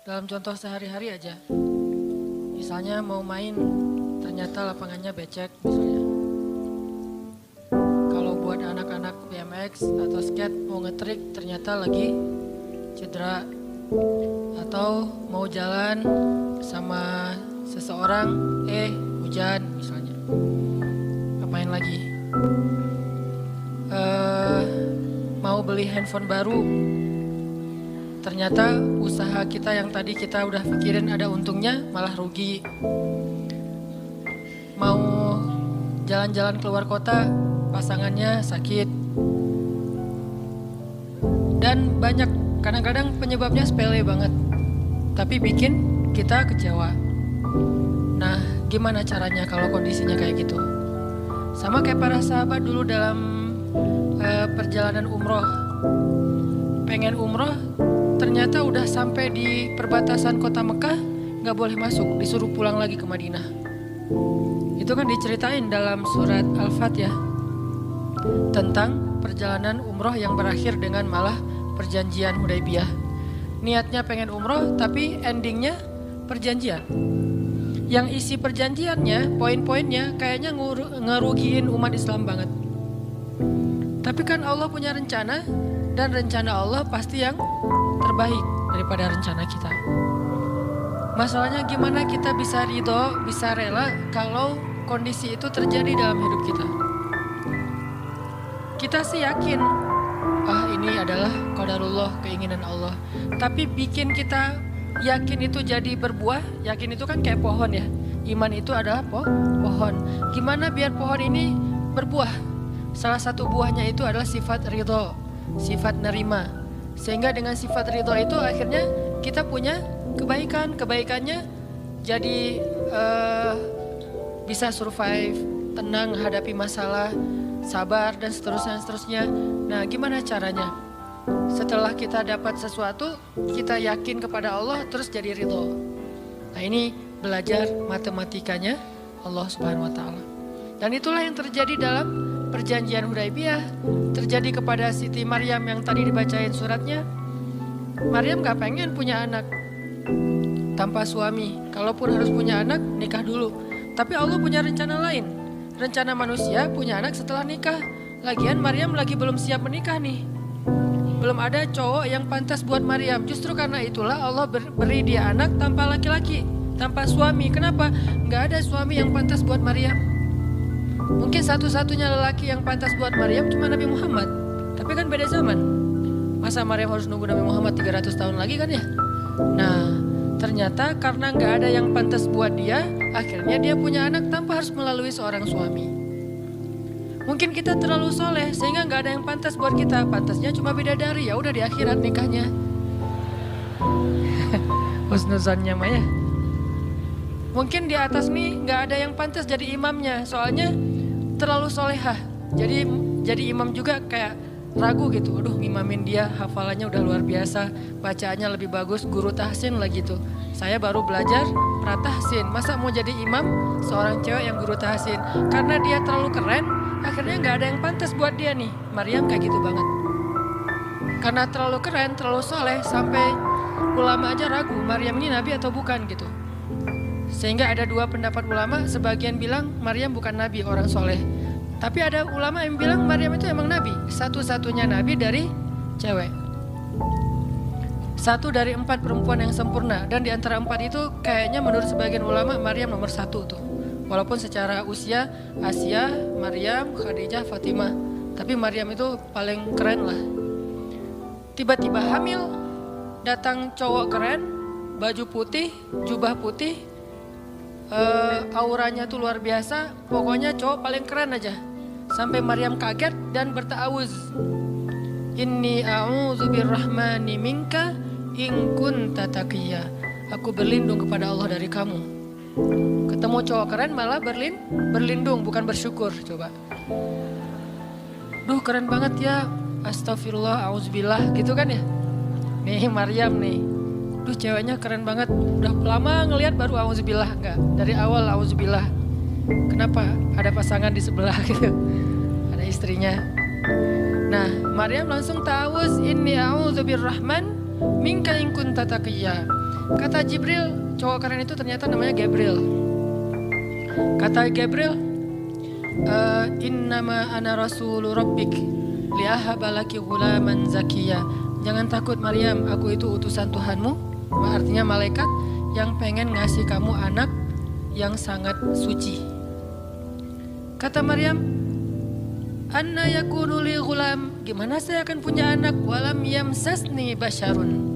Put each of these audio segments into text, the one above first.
Dalam contoh sehari-hari aja. Misalnya mau main, ternyata lapangannya becek misalnya. Kalau buat anak-anak BMX atau skate mau ngetrik ternyata lagi cedera. Atau mau jalan sama seseorang, hujan misalnya. Ngapain lagi? Mau beli handphone baru, ternyata usaha kita yang tadi kita udah pikirin ada untungnya malah rugi. Mau jalan-jalan keluar kota, pasangannya sakit. Dan banyak, kadang-kadang penyebabnya sepele banget, tapi bikin kita kecewa. Nah, gimana caranya kalau kondisinya kayak gitu? Sama kayak para sahabat dulu dalam perjalanan umroh. Pengen umroh, ternyata udah sampai di perbatasan kota Mekah, gak boleh masuk, disuruh pulang lagi ke Madinah. Itu kan diceritain dalam surat Al-Fatihah tentang perjalanan umroh yang berakhir dengan malah perjanjian Hudaybiyah. Niatnya pengen umroh, tapi endingnya perjanjian. Yang isi perjanjiannya, poin-poinnya kayaknya ngerugiin umat Islam banget. Tapi kan Allah punya rencana, dan rencana Allah pasti yang terbaik daripada rencana kita. Masalahnya gimana kita bisa ridho, bisa rela kalau kondisi itu terjadi dalam hidup kita. Kita sih yakin, ini adalah qadarullah, keinginan Allah. Tapi bikin kita yakin itu jadi berbuah, yakin itu kan kayak pohon ya. Iman itu adalah pohon. Gimana biar pohon ini berbuah? Salah satu buahnya itu adalah sifat ridho, sifat nerima. Sehingga dengan sifat ridho itu akhirnya kita punya kebaikan. Kebaikannya jadi bisa survive, tenang hadapi masalah, sabar dan seterusnya. Nah, gimana caranya? Setelah kita dapat sesuatu, kita yakin kepada Allah terus jadi ridho. Nah, ini belajar matematikanya Allah Subhanahu wa taala. Dan itulah yang terjadi dalam perjanjian Hudaybiyah, terjadi kepada Siti Maryam yang tadi dibacain suratnya. Maryam gak pengen punya anak tanpa suami. Kalaupun harus punya anak, nikah dulu. Tapi Allah punya rencana lain. Rencana manusia punya anak setelah nikah. Lagian Maryam lagi belum siap menikah nih. Belum ada cowok yang pantas buat Maryam. Justru karena itulah Allah beri dia anak tanpa laki-laki, tanpa suami. Kenapa? Gak ada suami yang pantas buat Maryam. Mungkin satu-satunya lelaki yang pantas buat Maryam cuma Nabi Muhammad. Tapi kan beda zaman. Masa Maryam harus nunggu Nabi Muhammad 300 tahun lagi kan ya? Nah, ternyata karena gak ada yang pantas buat dia, akhirnya dia punya anak tanpa harus melalui seorang suami. Mungkin kita terlalu soleh sehingga gak ada yang pantas buat kita. Pantasnya cuma bidadari, ya udah di akhirat nikahnya. Husnuzannya mah ya. Mungkin di atas nih gak ada yang pantas jadi imamnya, soalnya terlalu solehah. Jadi imam juga kayak ragu gitu. Aduh, ngimamin dia, hafalannya udah luar biasa, bacaannya lebih bagus, guru tahsin lagi tuh. Saya baru belajar pratahsin, masa mau jadi imam seorang cewek yang guru tahsin? Karena dia terlalu keren, akhirnya gak ada yang pantas buat dia nih. Maryam kayak gitu banget. Karena terlalu keren, terlalu soleh, sampai ulama aja ragu Maryam ini nabi atau bukan gitu. Sehingga ada dua pendapat ulama, sebagian bilang Maryam bukan nabi, orang soleh. Tapi ada ulama yang bilang Maryam itu emang nabi, satu-satunya nabi dari cewek. Satu dari 4 perempuan yang sempurna. Dan di antara 4 itu kayaknya menurut sebagian ulama Maryam nomor 1 tuh. Walaupun secara usia Asia, Maryam, Khadijah, Fatimah, tapi Maryam itu paling keren lah. Tiba-tiba hamil, datang cowok keren, baju putih, jubah putih, auranya tuh luar biasa. Pokoknya cowok paling keren aja. Sampai Maryam kaget dan berta'awuz. Inni a'udzu birrahmani minka in kunta taqiyya. Aku berlindung kepada Allah dari kamu. Ketemu cowok keren malah berlindung, bukan bersyukur. Coba. Duh, keren banget ya. Astagfirullah, auzubillah gitu kan ya. Nih Maryam nih. Duh, ceweknya keren banget. Udah lama ngelihat baru auzubillah, enggak. Dari awal auzubillah. Kenapa? Ada pasangan di sebelah gitu. Ada istrinya. Nah, Maryam langsung ta'awuz, inni a'udzu birrahman minka in kunta taqiyya. Kata Jibril, cowok keren itu ternyata namanya Gabriel. Kata Gabriel, innama ana rasulu rabbik liahabalaki ghulaman zakiya. Jangan takut Maryam, aku itu utusan Tuhanmu. Artinya malaikat yang pengen ngasih kamu anak yang sangat suci. Kata Maryam, anna yakunu li ghulam, gimana saya akan punya anak, walam yamsasni basyarun.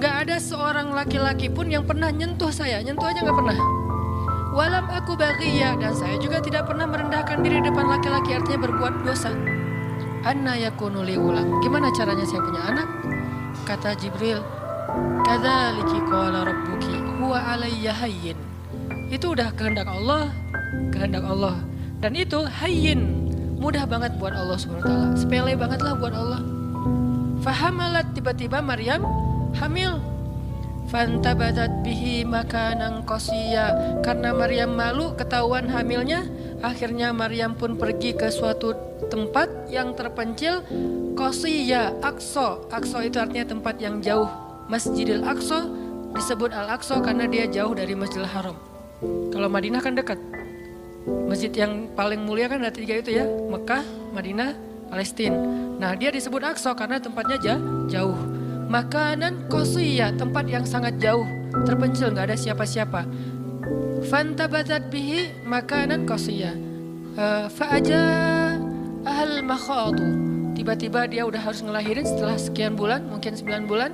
Gak ada seorang laki-laki pun yang pernah nyentuh saya, nyentuh aja gak pernah. Walam aku baghiyya, dan saya juga tidak pernah merendahkan diri depan laki-laki, artinya berbuat dosa. Anna yakunu li ghulam, gimana caranya saya punya anak? Kata Jibril, kadzaliki qala rabbuki huwa alayya hayyin. Itu udah kehendak Allah. Dan itu hayyin, mudah banget buat Allah SWT, sepele banget lah buat Allah. Fahamalat, tiba-tiba Maryam hamil. Fantabadat bihi makanan qasiyya, karena Maryam malu ketahuan hamilnya, akhirnya Maryam pun pergi ke suatu tempat yang terpencil, qasiyya, Aqsa. Aqsa itu artinya tempat yang jauh. Masjidil Aqsa disebut Al-Aqsa karena dia jauh dari Masjidil Haram. Kalau Madinah kan dekat. Masjid yang paling mulia kan ada 3 itu ya, Mekah, Madinah, Palestina. Nah, dia disebut Aqsa karena tempatnya jauh. Makanan qasiyya, tempat yang sangat jauh, terpencil, nggak ada siapa-siapa. Fantabatat bihi makanan qasiyya. Fa'aja ahal makhadu. Tiba-tiba dia udah harus ngelahirin setelah sekian bulan, mungkin 9 bulan.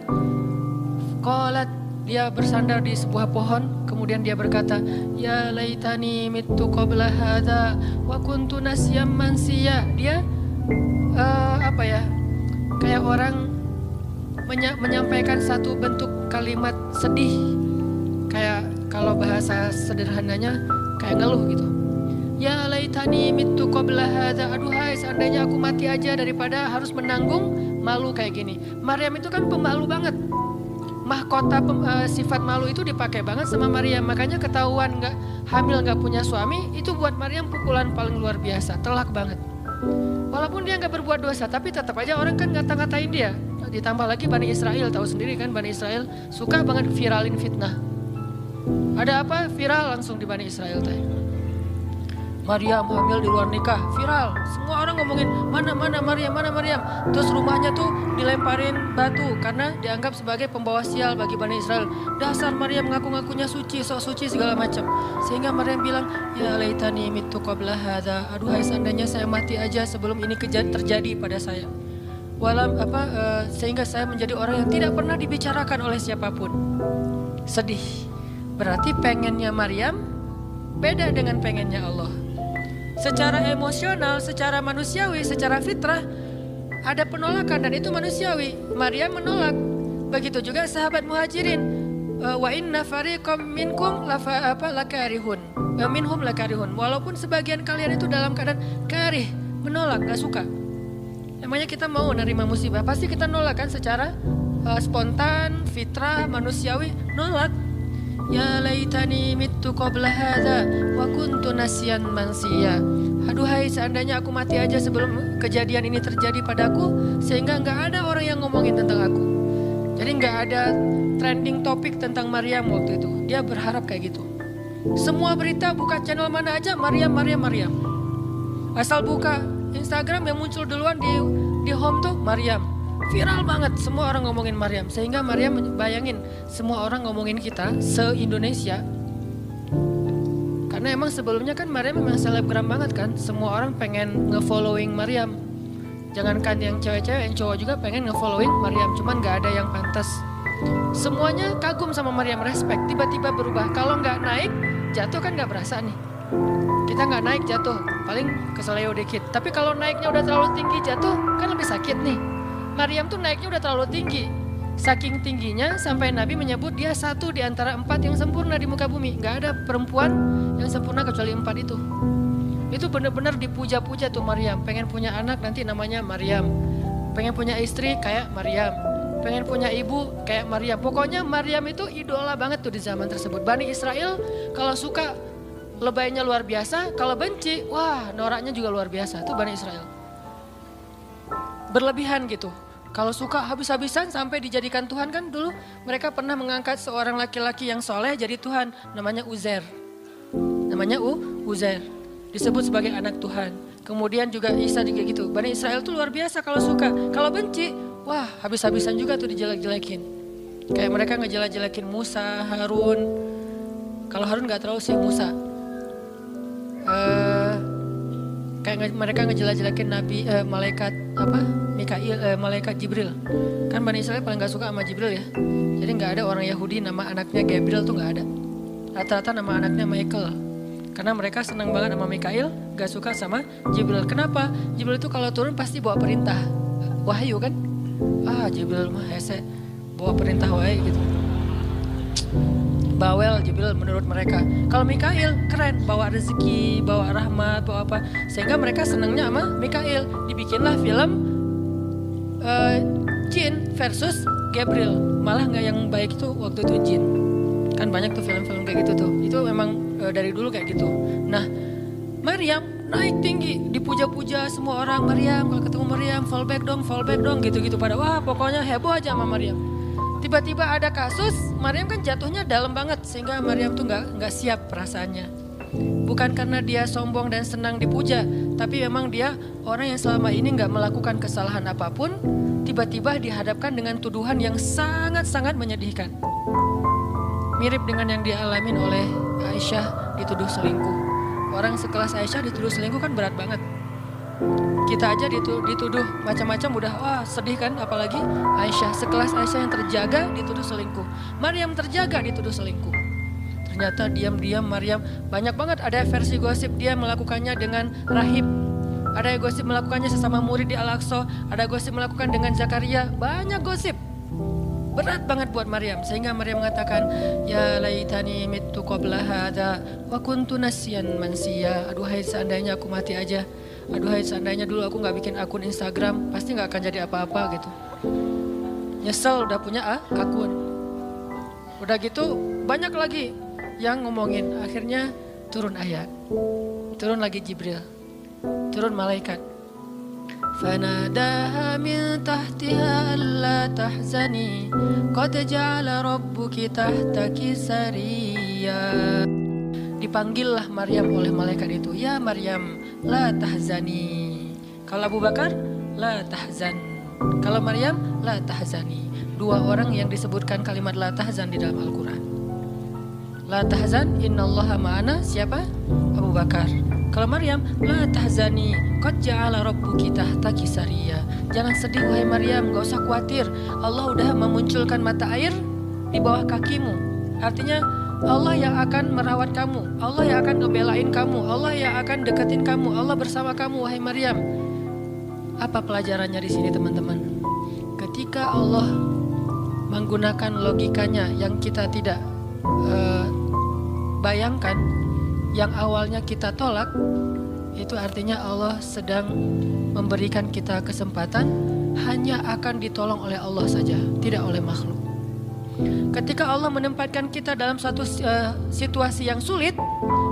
Qalat, dia bersandar di sebuah pohon, kemudian dia berkata, ya laitani mittu qabla hadza wa kuntu nasyam mansiya. Dia kayak orang menyampaikan satu bentuk kalimat sedih, kayak kalau bahasa sederhananya kayak ngeluh gitu. Ya laitani mittu qabla hadza, aduhai seandainya aku mati aja daripada harus menanggung malu kayak gini. Maryam itu kan pemalu banget. Mahkota sifat malu itu dipakai banget sama Maryam. Makanya ketahuan hamil nggak punya suami, itu buat Maryam pukulan paling luar biasa, telak banget. Walaupun dia nggak berbuat dosa, tapi tetap aja orang kan ngata-ngatain dia. Ditambah lagi Bani Israel, tahu sendiri kan Bani Israel suka banget viralin fitnah. Ada apa? Viral langsung di Bani Israel teh. Maryam hamil di luar nikah, viral. Semua orang ngomongin mana Maryam. Terus rumahnya tuh dilemparin batu karena dianggap sebagai pembawa sial bagi Bani Israel. Dasar Maryam ngaku-ngakunya suci, sok suci segala macam. Sehingga Maryam bilang, ya laitani mittu qabla hadza. Aduhai seandainya saya mati aja sebelum ini terjadi pada saya. Sehingga saya menjadi orang yang tidak pernah dibicarakan oleh siapapun. Sedih. Berarti pengennya Maryam beda dengan pengennya Allah. Secara emosional, secara manusiawi, secara fitrah ada penolakan dan itu manusiawi. Maryam menolak. Begitu juga sahabat Muhajirin. Wa inna fariqam minkum lakarihun. Minhum lakarihun. Walaupun sebagian kalian itu dalam keadaan karih, menolak, gak suka. Namanya kita mau nerima musibah, pasti kita nolak kan secara spontan, fitrah, manusiawi, nolak. Ya laitani mittu qabla hadza wa kuntu nasyan mansiya. Aduhai seandainya aku mati aja sebelum kejadian ini terjadi padaku, sehingga nggak ada orang yang ngomongin tentang aku. Jadi nggak ada trending topik tentang Maryam waktu itu. Dia berharap kayak gitu. Semua berita buka channel mana aja Maryam. Asal buka Instagram yang muncul duluan di home tuh Maryam. Viral banget, semua orang ngomongin Maryam. Sehingga Maryam bayangin, semua orang ngomongin kita se-Indonesia. Karena emang sebelumnya kan Maryam memang selebgram banget kan. Semua orang pengen nge-following Maryam. Jangankan yang cewek-cewek, yang cowok juga pengen nge-following Maryam. Cuman gak ada yang pantas. Semuanya kagum sama Maryam, respect. Tiba-tiba berubah, kalau gak naik, jatuh kan gak berasa nih. Kita gak naik jatuh, paling keseleo dikit. Tapi kalau naiknya udah terlalu tinggi jatuh, kan lebih sakit nih. Maryam tuh naiknya udah terlalu tinggi. Saking tingginya sampai Nabi menyebut dia satu di antara 4 yang sempurna di muka bumi. Gak ada perempuan yang sempurna kecuali 4 itu. Itu benar-benar dipuja-puja tuh Maryam. Pengen punya anak nanti namanya Maryam. Pengen punya istri kayak Maryam. Pengen punya ibu kayak Maryam. Pokoknya Maryam itu idola banget tuh di zaman tersebut. Bani Israel kalau suka lebaynya luar biasa. Kalau benci, wah noraknya juga luar biasa. Itu Bani Israel. Berlebihan gitu. Kalau suka habis-habisan sampai dijadikan Tuhan kan dulu mereka pernah mengangkat seorang laki-laki yang soleh jadi Tuhan. Namanya Uzair. Namanya Uzair. Disebut sebagai anak Tuhan. Kemudian juga Isa juga gitu. Bani Israel tuh luar biasa kalau suka. Kalau benci, wah habis-habisan juga tuh dijelek-jelekin. Kayak mereka ngejelek-jelekin Musa, Harun. Kalau Harun gak terlalu sih Musa. Kayak mereka ngejelek-jelekin Nabi, malaikat apa? Mikail, malaikat Jibril. Kan Bani Israel paling gak suka sama Jibril ya. Jadi gak ada orang Yahudi nama anaknya Gabriel tuh gak ada. Rata-rata nama anaknya Michael. Karena mereka senang banget sama Mikail, gak suka sama Jibril. Kenapa? Jibril itu kalau turun pasti bawa perintah. Wahyu kan? Jibril mah hese, bawa perintah wahyu gitu. Bawel Jibril menurut mereka. Kalau Mikail keren, bawa rezeki, bawa rahmat, bawa apa. Sehingga mereka senangnya sama Mikail. Dibikinlah film jin versus Gabriel. Malah gak yang baik itu waktu itu jin. Kan banyak tuh film-film kayak gitu tuh. Itu memang dari dulu kayak gitu. Nah, Maryam naik tinggi, dipuja-puja semua orang. Maryam, kalau ketemu Maryam, fall back dong, gitu-gitu pada. Wah, pokoknya heboh aja sama Maryam. Tiba-tiba ada kasus, Maryam kan jatuhnya dalam banget sehingga Maryam tuh nggak siap perasaannya. Bukan karena dia sombong dan senang dipuja, tapi memang dia orang yang selama ini nggak melakukan kesalahan apapun, tiba-tiba dihadapkan dengan tuduhan yang sangat-sangat menyedihkan. Mirip dengan yang dialamin oleh Aisyah dituduh selingkuh. Orang sekelas Aisyah dituduh selingkuh kan berat banget. Kita aja dituduh macam-macam udah sedih kan, apalagi Aisyah. Sekelas Aisyah yang terjaga dituduh selingkuh. Maryam terjaga dituduh selingkuh. Ternyata diam-diam Maryam banyak banget ada versi gosip dia melakukannya dengan rahib. Ada gosip melakukannya sesama murid di Al-Aqsa. Ada gosip melakukan dengan Zakaria. Banyak gosip. Berat banget buat Maryam sehingga Maryam mengatakan ya laitani mittu qabla hadza wa kuntu nasyan mansiya. Aduhai seandainya aku mati aja. Aduhai seandainya dulu aku nggak bikin akun Instagram, pasti nggak akan jadi apa-apa gitu. Nyesel udah punya akun. Udah gitu banyak lagi yang ngomongin. Akhirnya turun ayat, turun lagi Jibril, turun malaikat. فناداها من تحتها ألا تحزني قد جعل ربك تحتك سريا. Dipanggillah Maryam oleh malaikat itu. Ya Maryam, la tahzani. Kalau Abu Bakar, la tahzan. Kalau Maryam, la tahzani. Dua orang yang disebutkan kalimat la tahzan di dalam Al-Quran. La tahzan, innallaha ma'ana. Siapa? Abu Bakar. Kalau Maryam, la tahzani, qad ja'ala rabbuki tahtaki sariya. Jangan sedih wahai Maryam, gak usah khawatir. Allah udah memunculkan mata air di bawah kakimu. Artinya Allah yang akan merawat kamu, Allah yang akan ngebelain kamu, Allah yang akan deketin kamu, Allah bersama kamu wahai Maryam. Apa pelajarannya di sini teman-teman? Ketika Allah menggunakan logikanya yang kita tidak bayangkan, yang awalnya kita tolak, itu artinya Allah sedang memberikan kita kesempatan hanya akan ditolong oleh Allah saja, tidak oleh makhluk. Ketika Allah menempatkan kita dalam suatu situasi yang sulit,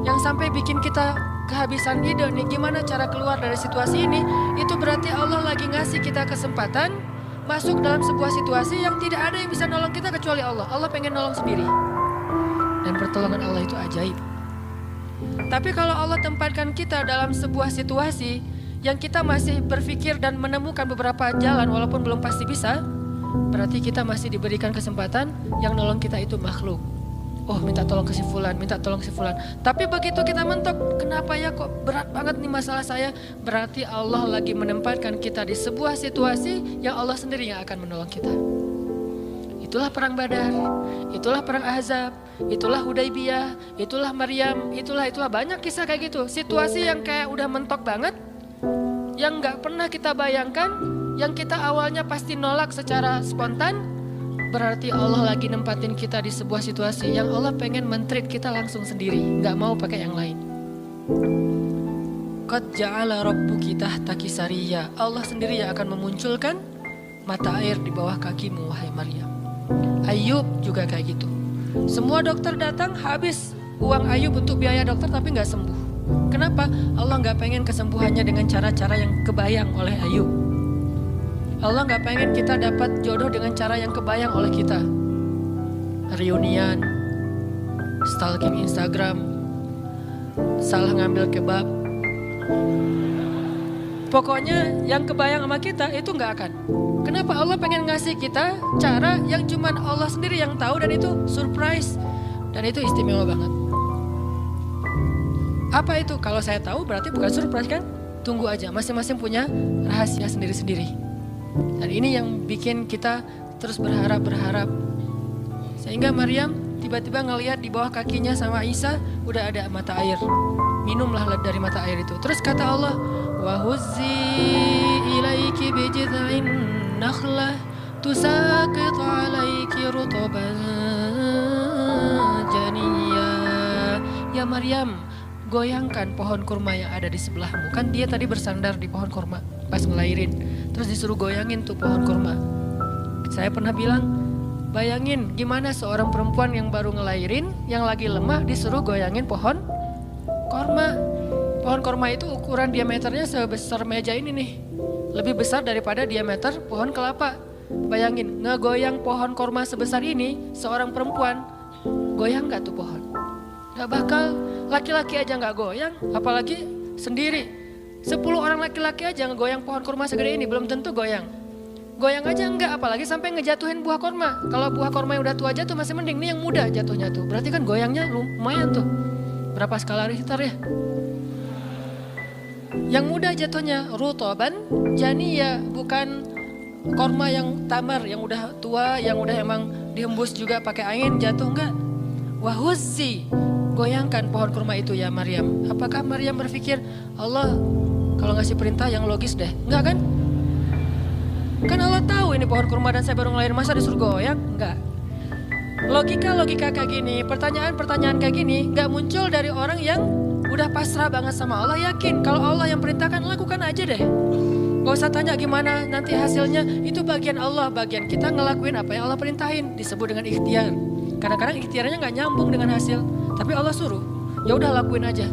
yang sampai bikin kita kehabisan ide nih gimana cara keluar dari situasi ini, itu berarti Allah lagi ngasih kita kesempatan masuk dalam sebuah situasi yang tidak ada yang bisa nolong kita kecuali Allah. Allah pengen nolong sendiri. Dan pertolongan Allah itu ajaib. Tapi kalau Allah tempatkan kita dalam sebuah situasi yang kita masih berpikir dan menemukan beberapa jalan walaupun belum pasti bisa, berarti kita masih diberikan kesempatan yang nolong kita itu makhluk. Oh minta tolong ke si fulan, minta tolong ke si fulan. Tapi begitu kita mentok, kenapa ya kok berat banget nih masalah saya? Berarti Allah lagi menempatkan kita di sebuah situasi yang Allah sendiri yang akan menolong kita. Itulah perang Badar, itulah perang Ahzab, itulah Hudaybiyah, itulah Maryam, itulah banyak kisah kayak gitu. Situasi yang kayak udah mentok banget, yang gak pernah kita bayangkan, yang kita awalnya pasti nolak secara spontan, berarti Allah lagi nempatin kita di sebuah situasi yang Allah pengen men-treat kita langsung sendiri, gak mau pakai yang lain. Qad ja'ala rabbuki tahtaki sariya. Allah sendiri yang akan memunculkan mata air di bawah kakimu wahai Maryam. Ayub juga kayak gitu. Semua dokter datang habis uang Ayub untuk biaya dokter tapi gak sembuh. Kenapa? Allah gak pengen kesembuhannya dengan cara-cara yang kebayang oleh Ayub. Allah nggak pengen kita dapat jodoh dengan cara yang kebayang oleh kita. Reunian, stalking Instagram, salah ngambil kebab. Pokoknya yang kebayang sama kita itu nggak akan. Kenapa Allah pengen ngasih kita cara yang cuman Allah sendiri yang tahu, dan itu surprise. Dan itu istimewa banget. Apa itu? Kalau saya tahu berarti bukan surprise kan? Tunggu aja, masing-masing punya rahasia sendiri-sendiri. Dan ini yang bikin kita terus berharap. Sehingga Maryam tiba-tiba ngelihat di bawah kakinya sama Isa udah ada mata air. Minumlah dari mata air itu. Terus kata Allah, wa huzzi ilaiki bijid'in nakhlah tusaqit alaiki rutaban janiyya. Ya Maryam, goyangkan pohon kurma yang ada di sebelahmu. Kan dia tadi bersandar di pohon kurma pas ngelahirin. Terus disuruh goyangin tuh pohon kurma. Saya pernah bilang, bayangin gimana seorang perempuan yang baru ngelahirin, yang lagi lemah disuruh goyangin pohon kurma. Pohon kurma itu ukuran diameternya sebesar meja ini nih. Lebih besar daripada diameter pohon kelapa. Bayangin, ngegoyang pohon kurma sebesar ini, seorang perempuan, goyang gak tuh pohon? Gak bakal. Laki-laki aja gak goyang, apalagi sendiri. 10 orang laki-laki aja ngegoyang pohon kurma segede ini, belum tentu goyang. Goyang aja enggak, apalagi sampai ngejatuhin buah kurma. Kalau buah kurma yang udah tua jatuh masih mending, nih yang muda jatuhnya tuh. Berarti kan goyangnya lumayan tuh. Berapa skala Richter ya? Yang muda jatuhnya rutoban janiyya, bukan kurma yang tamar, yang udah tua, yang udah emang dihembus juga pakai angin jatuh, enggak. Wahuzzi, goyangkan pohon kurma itu ya Maryam. Apakah Maryam berpikir, Allah kalau ngasih perintah yang logis deh? Enggak kan? Kan Allah tahu ini pohon kurma dan saya baru ngelahirin, masa disuruh goyang? Enggak. Logika kayak gini, pertanyaan kayak gini gak muncul dari orang yang udah pasrah banget sama Allah, yakin kalau Allah yang perintahkan, lakukan aja deh. Gak usah tanya gimana nanti hasilnya, itu bagian Allah, bagian kita ngelakuin apa yang Allah perintahin, disebut dengan ikhtiar. Kadang-kadang ikhtiarnya gak nyambung dengan hasil, tapi Allah suruh, ya udah lakuin aja.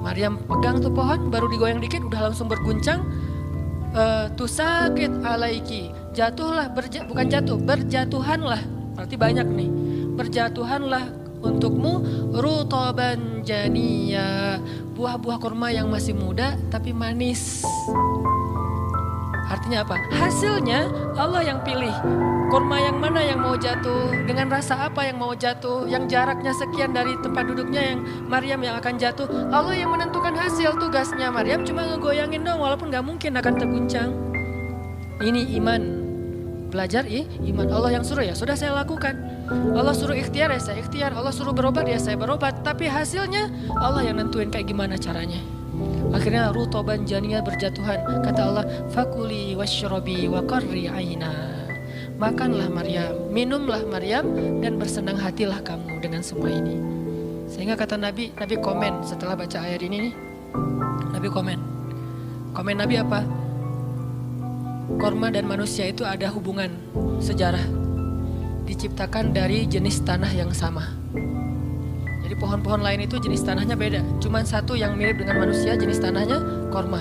Maryam pegang tuh pohon, baru digoyang dikit udah langsung berguncang. Tusakit alaiki, jatuhlah, bukan jatuh, berjatuhanlah, berarti banyak nih. Berjatuhanlah untukmu rutaban janiyya, buah-buah kurma yang masih muda tapi manis. Artinya apa? Hasilnya Allah yang pilih. Kurma yang mana yang mau jatuh, dengan rasa apa yang mau jatuh, yang jaraknya sekian dari tempat duduknya yang Maryam yang akan jatuh. Allah yang menentukan hasil. Tugasnya Maryam cuma ngegoyangin dong, walaupun gak mungkin akan terguncang. Ini iman. Belajar iman. Allah yang suruh, ya sudah saya lakukan. Allah suruh ikhtiar, ya saya ikhtiar. Allah suruh berobat, ya saya berobat. Tapi hasilnya Allah yang nentuin kayak gimana caranya. Akhirnya rutoban janiyya, berjatuhan. Kata Allah, fakuli washrobi wa qarri aina. Makanlah Maryam, minumlah Maryam, dan bersenang hatilah kamu dengan semua ini. Sehingga kata Nabi komen setelah baca ayat ini nih. Nabi komen Nabi apa? Korma dan manusia itu ada hubungan sejarah. Diciptakan dari jenis tanah yang sama. Jadi pohon-pohon lain itu jenis tanahnya beda. Cuman satu yang mirip dengan manusia, jenis tanahnya korma.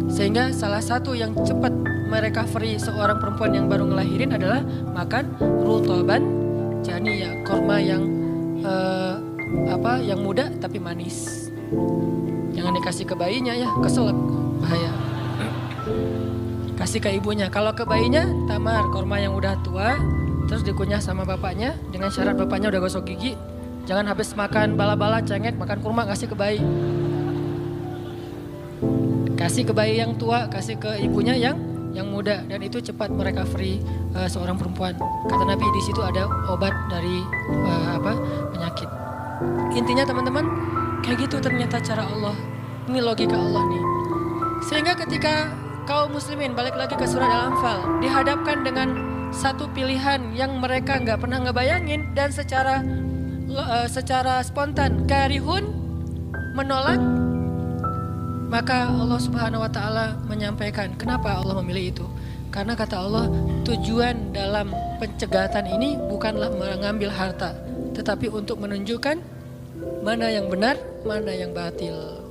Sehingga salah satu yang cepat merecovery seorang perempuan yang baru ngelahirin adalah makan rutoban janiyya, korma yang yang muda tapi manis. Jangan dikasih ke bayinya ya, keselak, bahaya. Kasih ke ibunya. Kalau ke bayinya tamar, korma yang udah tua, terus dikunyah sama bapaknya dengan syarat bapaknya udah gosok gigi. Jangan habis makan bala-bala cengek, makan kurma kasih ke bayi. Kasih ke bayi yang tua, kasih ke ibunya yang muda, dan itu cepat merecovery seorang perempuan. Kata Nabi di situ ada obat dari penyakit. Intinya teman-teman, kayak gitu ternyata cara Allah. Ini logika Allah nih. Sehingga ketika kaum muslimin, balik lagi ke surat Al-Anfal, dihadapkan dengan satu pilihan yang mereka nggak pernah ngebayangin, dan secara spontan karihun, menolak, maka Allah Subhanahu wa taala menyampaikan kenapa Allah memilih itu. Karena kata Allah, tujuan dalam pencegatan ini bukanlah mengambil harta, tetapi untuk menunjukkan mana yang benar, mana yang batil.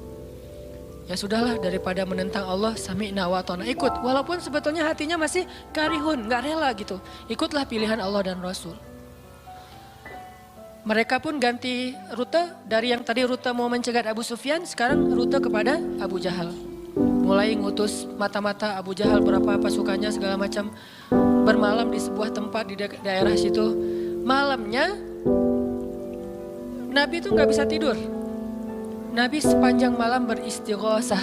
Ya sudahlah, daripada menentang Allah, sami'na wa ata'na, ikut. Walaupun sebetulnya hatinya masih karihun, gak rela gitu. Ikutlah pilihan Allah dan Rasul. Mereka pun ganti rute, dari yang tadi rute mau mencegat Abu Sufyan, sekarang rute kepada Abu Jahal. Mulai ngutus mata-mata Abu Jahal, berapa pasukannya segala macam, bermalam di sebuah tempat di daerah situ. Malamnya Nabi itu gak bisa tidur. Nabi sepanjang malam beristighosah.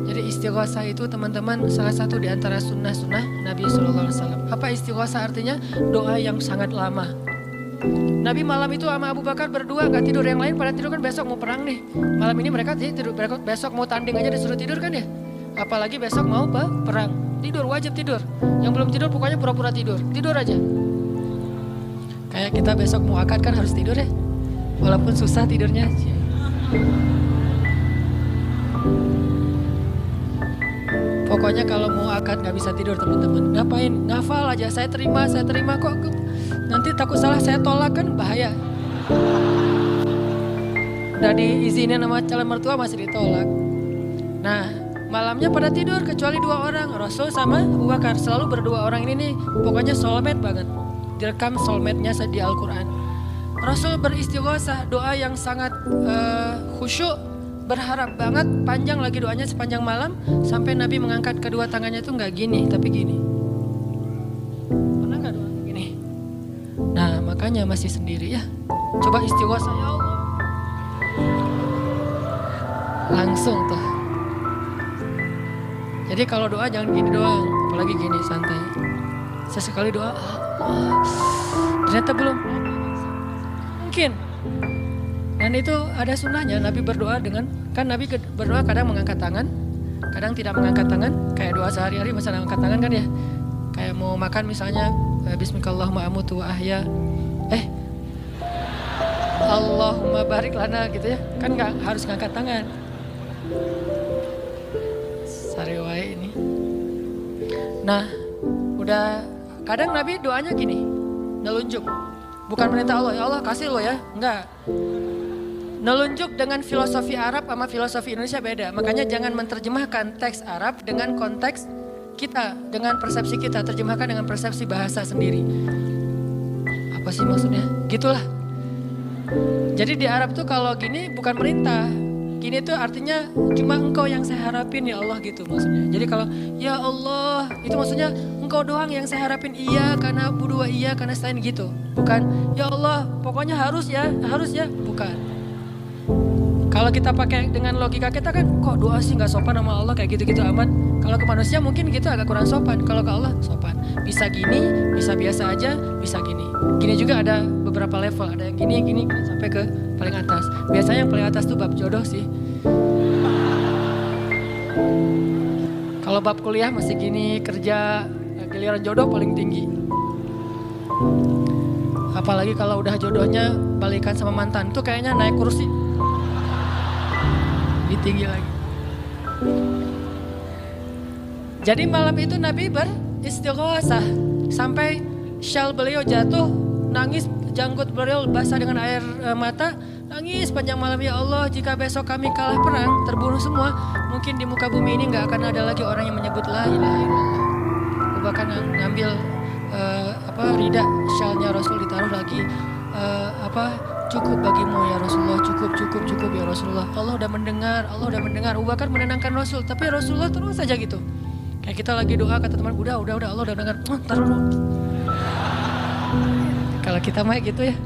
Jadi istighosah itu teman-teman salah satu di antara sunnah-sunnah Nabi SAW. Apa istighosah artinya? Doa yang sangat lama. Nabi malam itu sama Abu Bakar berdua gak tidur. Yang lain pada tidur kan, besok mau perang nih. Malam ini mereka tidur, besok mau tanding aja disuruh tidur kan ya. Apalagi besok mau perang. Tidur, wajib tidur. Yang belum tidur pokoknya pura-pura tidur. Tidur aja. Kayak kita besok mau akad kan harus tidur ya. Walaupun susah tidurnya. Pokoknya kalau mau akad gak bisa tidur teman-teman. Ngapain? Ngafal aja, saya terima kok. Nanti takut salah saya tolak kan bahaya. Udah diizinin sama calon mertua masih ditolak. Nah malamnya pada tidur kecuali 2 orang. Rasul sama Abu Bakar, selalu berdua orang ini nih. Pokoknya soulmate banget. Direkam soulmate-nya di Al-Quran. Rasul beristighosah, doa yang sangat khusyuk. Berharap banget, panjang lagi doanya sepanjang malam. Sampai Nabi mengangkat kedua tangannya itu gak gini, tapi gini. Pernah gak doa gini? Nah makanya masih sendiri ya. Coba istighosah, ya Allah. Langsung tuh. Jadi kalau doa jangan gini doang, apalagi gini, santai. Sesekali doa, ternyata belum. Mungkin. Dan itu ada sunnahnya, Nabi berdoa dengan, kan Nabi berdoa kadang mengangkat tangan, kadang tidak mengangkat tangan. Kayak doa sehari-hari misalnya angkat tangan kan ya. Kayak mau makan misalnya, bismillahirrahmanirrahim amutu wa ahya. Allahumma barik lana gitu ya. Kan gak harus ngangkat tangan. Sariwai ini. Nah, udah kadang Nabi doanya gini, nelunjuk. Bukan perintah Allah, ya Allah kasih lo ya. Enggak. Nelunjuk dengan filosofi Arab sama filosofi Indonesia beda. Makanya jangan menerjemahkan teks Arab dengan konteks kita, dengan persepsi kita. Terjemahkan dengan persepsi bahasa sendiri. Apa sih maksudnya? Gitulah. Jadi di Arab tuh kalau gini bukan perintah. Gini tuh artinya cuma engkau yang saya harapin ya Allah gitu maksudnya. Jadi kalau ya Allah itu maksudnya engkau doang yang saya harapin, iya karena budua iya karena selain gitu. Bukan ya Allah pokoknya harus ya bukan. Kalau kita pakai dengan logika kita kan kok doa sih gak sopan sama Allah kayak gitu-gitu amat. Kalau ke manusia mungkin gitu agak kurang sopan. Kalau ke Allah sopan. Bisa gini, bisa biasa aja, bisa gini. Gini juga ada beberapa level. Ada yang gini sampai ke paling atas. Biasanya yang paling atas tuh bab jodoh sih. Kalau bab kuliah masih gini, kerja, giliran jodoh paling tinggi. Apalagi kalau udah jodohnya balikan sama mantan. Itu kayaknya naik kursi. Tinggi lagi. Jadi malam itu Nabi beristighosah sampai syal beliau jatuh, nangis, janggut beliau basah dengan air mata, nangis panjang malam, ya Allah jika besok kami kalah perang, terbunuh semua, mungkin di muka bumi ini gak akan ada lagi orang yang menyebut la ilaha illallah. Aku bahkan ngambil rida syalnya Rasul ditaruh lagi, cukup bagimu ya Rasulullah, cukup ya Rasulullah. Allah udah mendengar. Abu Bakar menenangkan Rasul, tapi Rasulullah terus saja gitu. Kayak kita lagi doa kata teman, udah Allah udah dengar. Taruh dulu. Kalau kita mah gitu ya.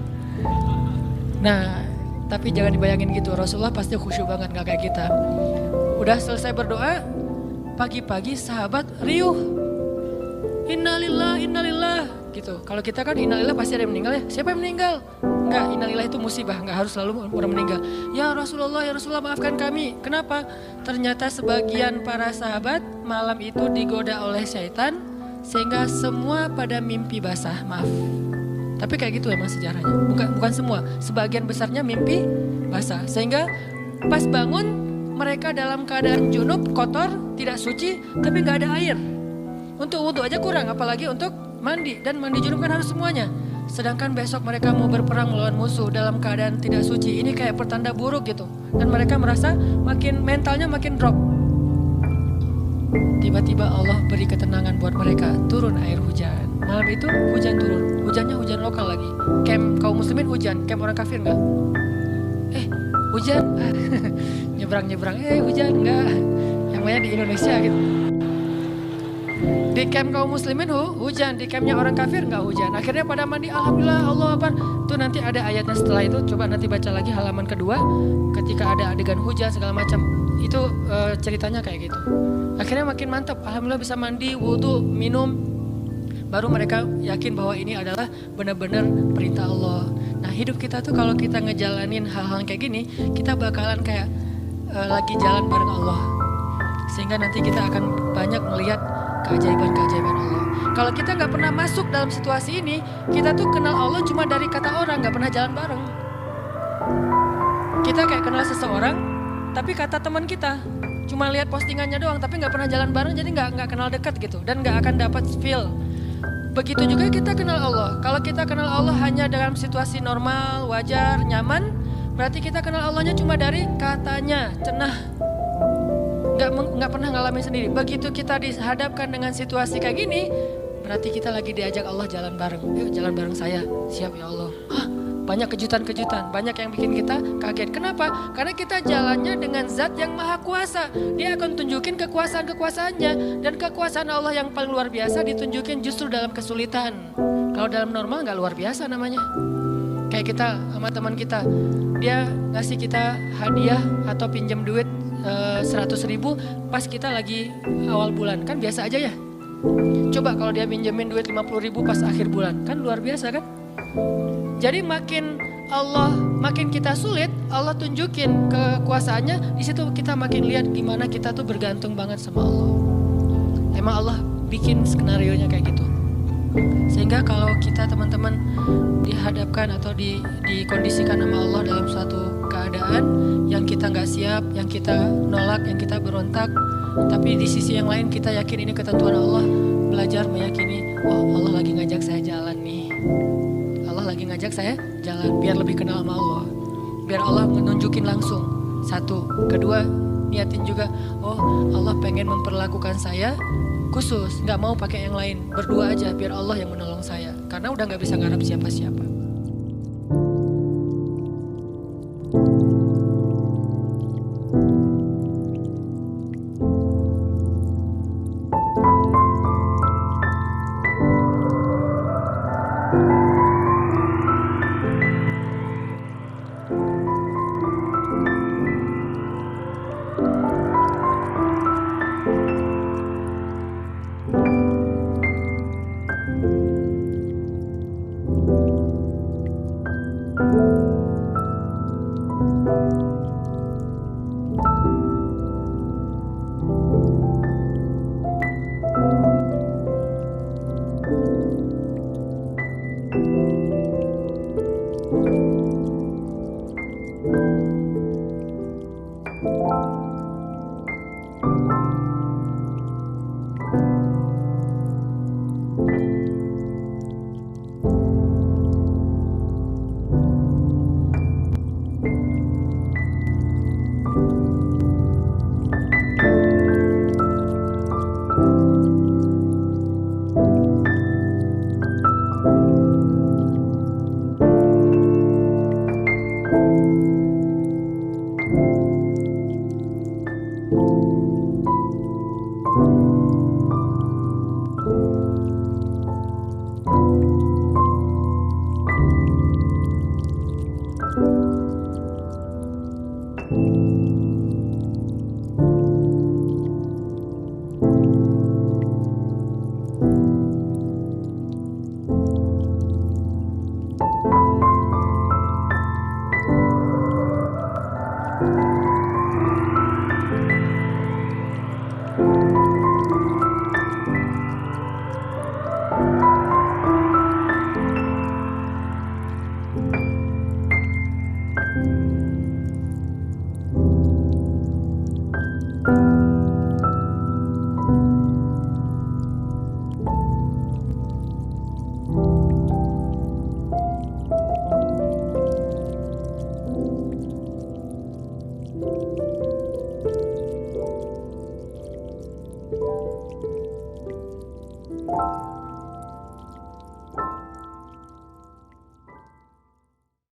Nah, tapi jangan dibayangin gitu. Rasulullah pasti khusyuk banget, gak kayak kita. Udah selesai berdoa, pagi-pagi sahabat riuh. Innalillah gitu. Kalau kita kan innalillah pasti ada yang meninggal ya. Siapa yang meninggal? Enggak, innalillah itu musibah, enggak harus selalu orang meninggal. Ya Rasulullah maafkan kami. Kenapa? Ternyata sebagian para sahabat malam itu digoda oleh syaitan sehingga semua pada mimpi basah, maaf. Tapi kayak gitu emang sejarahnya. Bukan semua, sebagian besarnya mimpi basah. Sehingga pas bangun mereka dalam keadaan junub, kotor, tidak suci, tapi enggak ada air. Untuk wudhu aja kurang, apalagi untuk mandi. Dan mandi junub kan harus semuanya. sedangkan besok mereka mau berperang melawan musuh dalam keadaan tidak suci. Ini kayak pertanda buruk gitu. Dan mereka merasa mentalnya makin drop. Tiba-tiba Allah beri ketenangan buat mereka, turun air hujan. Malam itu hujan turun, hujannya hujan lokal lagi. Camp kaum muslimin hujan, camp orang kafir enggak. Hujan, nyebrang-nyebrang, hujan enggak. Yang lainnya di Indonesia gitu. Di camp kaum muslimin hujan, di campnya orang kafir enggak hujan. Akhirnya pada mandi, alhamdulillah, Allah Akbar. Tuh nanti ada ayatnya setelah itu, coba nanti baca lagi halaman kedua. Ketika ada adegan hujan segala macam, itu ceritanya kayak gitu. Akhirnya makin mantap, alhamdulillah bisa mandi, wudhu, minum. Baru mereka yakin bahwa ini adalah benar-benar perintah Allah. Nah hidup kita tuh kalau kita ngejalanin hal-hal kayak gini, kita bakalan kayak lagi jalan bareng Allah. Sehingga nanti kita akan banyak melihat keajaiban-keajaiban Allah. Kalau kita nggak pernah masuk dalam situasi ini, kita tuh kenal Allah cuma dari kata orang, nggak pernah jalan bareng. Kita kayak kenal seseorang, tapi kata teman kita. Cuma lihat postingannya doang, tapi nggak pernah jalan bareng, jadi nggak kenal dekat gitu, dan nggak akan dapat feel. Begitu juga kita kenal Allah. Kalau kita kenal Allah hanya dalam situasi normal, wajar, nyaman, berarti kita kenal Allahnya cuma dari katanya, cenah. Nggak pernah ngalamin sendiri. Begitu kita dihadapkan dengan situasi kayak gini, berarti kita lagi diajak Allah jalan bareng. Yuk jalan bareng saya, siap ya Allah. Banyak kejutan-kejutan, banyak yang bikin kita kaget. Kenapa? Karena kita jalannya dengan zat yang maha kuasa. Dia akan tunjukin kekuasaan-kekuasaannya. Dan kekuasaan Allah yang paling luar biasa ditunjukin justru dalam kesulitan. Kalau dalam normal gak luar biasa namanya. Kayak kita sama teman kita, dia ngasih kita hadiah atau pinjam duit 100.000 pas kita lagi awal bulan. Kan biasa aja ya. Coba kalau dia minjemin duit 50.000 pas akhir bulan, kan luar biasa kan? Jadi makin kita sulit, Allah tunjukin kekuasaannya, di situ kita makin lihat gimana kita tuh bergantung banget sama Allah. Emang Allah bikin skenario-nya kayak gitu. Sehingga kalau kita teman-teman dihadapkan atau dikondisikan sama Allah dalam suatu keadaan yang kita nggak siap, yang kita nolak, yang kita berontak, tapi di sisi yang lain kita yakin ini ketentuan Allah, belajar meyakini, oh Allah lagi ngajak saya jalan nih. Allah lagi ngajak saya jalan biar lebih kenal sama Allah. Biar Allah menunjukin langsung. Satu, kedua, niatin juga, oh Allah pengen memperlakukan saya khusus, nggak mau pakai yang lain, berdua aja biar Allah yang menolong saya. Karena udah nggak bisa ngarep siapa-siapa.